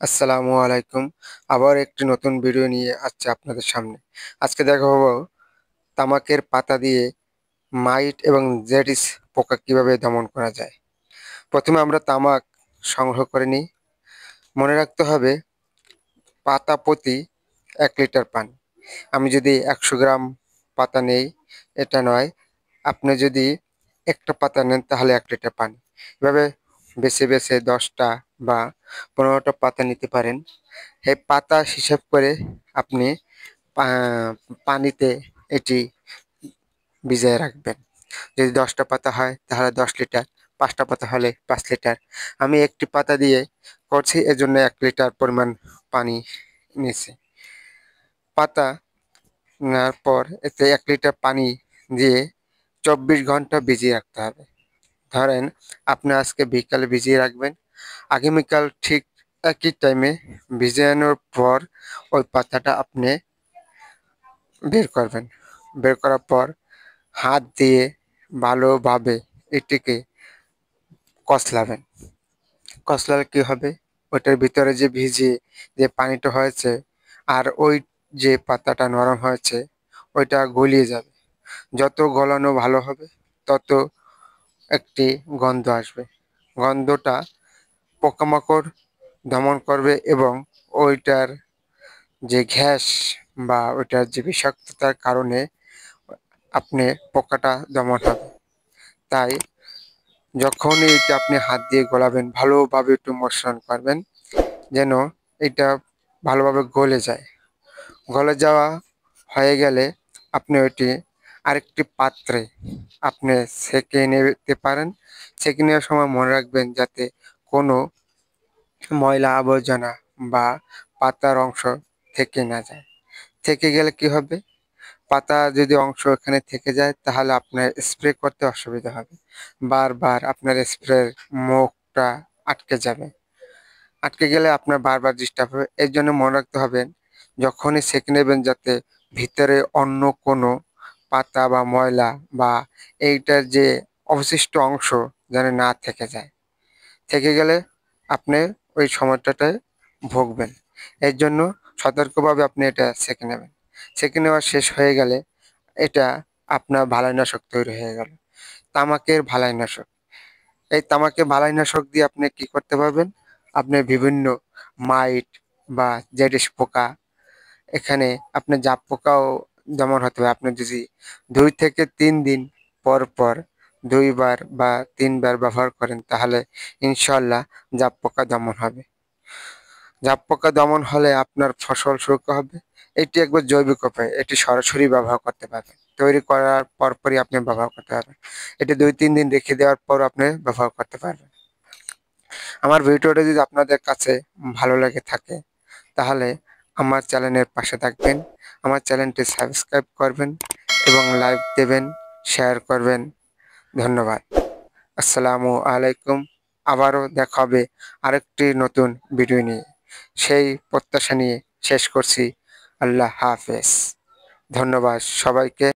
আসসালামু আলাইকুম। আবার একটি নতুন ভিডিও নিয়ে আসছে আপনাদের সামনে। আজকে দেখাবো তামাকের পাতা দিয়ে মাইট এবং জেডিস পোকা কিভাবে দমন করা যায়। প্রথমে আমরা তামাক সংগ্রহ করে নিই। মনে রাখতে হবে পাতা প্রতি 1 লিটার পানি। আমি যদি 100 গ্রাম পাতা নেই, এটা নয়, আপনি যদি একটা পাতা নেন তাহলে 1 লিটার পানি। এভাবে বেছে বেছে 10টা বা 15টা পাতা নিতে পারেন। এই পাতা হিসাব করে আপনি পানিতে এটি ভিজিয়ে রাখবেন। যদি 10টা পাতা হয় তাহলে 10 লিটার, 5টা পাতা হলে 5 লিটার। আমি একটি পাতা দিয়ে করছি, এজন্য 1 লিটার পরিমাণ পানি নিয়েছি। পাতা নেওয়ার পর এতে 1 লিটার পানি দিয়ে 24 ঘন্টা ভিজিয়ে রাখতে হবে। ধরেন আপনি আজকে বিকালে ভিজিয়ে রাখবেন, আগামীকাল ঠিক একই টাইমে ভিজানোর পর ওই পাতাটা আপনি বের করবেন। বের করার পর হাত দিয়ে ভালোভাবে এটিকে কচলাবেন। কচলালে কি হবে, ওটার ভিতরে যে ভিজে যে পানিটা হয়েছে আর ওই যে পাতাটা নরম হয়েছে ওইটা গলিয়ে যাবে। যত গলানো ভালো হবে তত একটি গন্ধ আসবে। গন্ধটা পোকামাকড় দমন করবে এবং ওইটার যে গ্যাস বা ওইটার যে বিষাক্ততার কারণে আপনি পোকাটা দমন হবে। তাই যখনই এটা আপনি হাত দিয়ে গলাবেন ভালোভাবে একটু মোশন করবেন যেন এটা ভালোভাবে গলে যায়। গলে যাওয়া হয়ে গেলে আপনি ওইটি আরেকটি পাত্রে আপনি ছেঁকে নিতে পারেন। ছেঁকে নেওয়ার সময় মনে রাখবেন যাতে কোনো ময়লা আবর্জনা বা পাতার অংশ থেকে না যায়। থেকে গেলে কি হবে, পাতা যদি অংশ এখানে থেকে যায় তাহলে আপনার স্প্রে করতে অসুবিধা হবে। বারবার আপনার স্প্রের মুখটা আটকে যাবে। আটকে গেলে আপনার বারবার ডিস্টার্ব হবে। এর জন্য মনে রাখতে হবে যখনই সেঁকে নেবেন যাতে ভিতরে অন্য কোনো পাতা বা ময়লা বা এইটার যে অবশিষ্ট অংশ যেন না থেকে যায়। থেকে গেলে আপনি ওই সময়টাতে ভুগবেন। এর জন্য সতর্কভাবে আপনি এটা সেঁকে নেবেন। সেঁকে নেওয়া শেষ হয়ে গেলে এটা আপনার বালাইনাশক তৈরি হয়ে গেল, তামাকের বালাইনাশক। এই তামাকের বালাইনাশক দিয়ে আপনি কি করতে পারবেন, আপনি বিভিন্ন মাইট বা জেডিস পোকা, এখানে আপনি জাপ পোকাও দমন হতে হবে। আপনি যদি 2 থেকে 3 দিন পর পর 2বার বা 3বার ব্যবহার করেন তাহলে ইনশাল্লাহ জাপ পোকা দমন হবে। জাপ পোকা দমন হলে আপনার ফসল সুরক্ষা হবে। এটি একবার জৈবিক উপায়, এটি সরাসরি ব্যবহার করতে পারবেন। তৈরি করার পরপরই আপনি ব্যবহার করতে পারবেন। এটি 2-3 দিন রেখে দেওয়ার পর আপনি ব্যবহার করতে পারবেন। আমার ভিডিওটা যদি আপনাদের কাছে ভালো লেগে থাকে তাহলে আমার চ্যানেলের পাশে থাকবেন, আমার চ্যানেলটি সাবস্ক্রাইব করবেন এবং লাইক দেবেন, শেয়ার করবেন। ধন্যবাদ। আসসালামু আলাইকুম। আবারও দেখা হবে আরেকটি নতুন ভিডিও নিয়ে। সেই প্রত্যাশা নিয়ে শেষ করছি। আল্লাহ হাফেজ। ধন্যবাদ সবাইকে।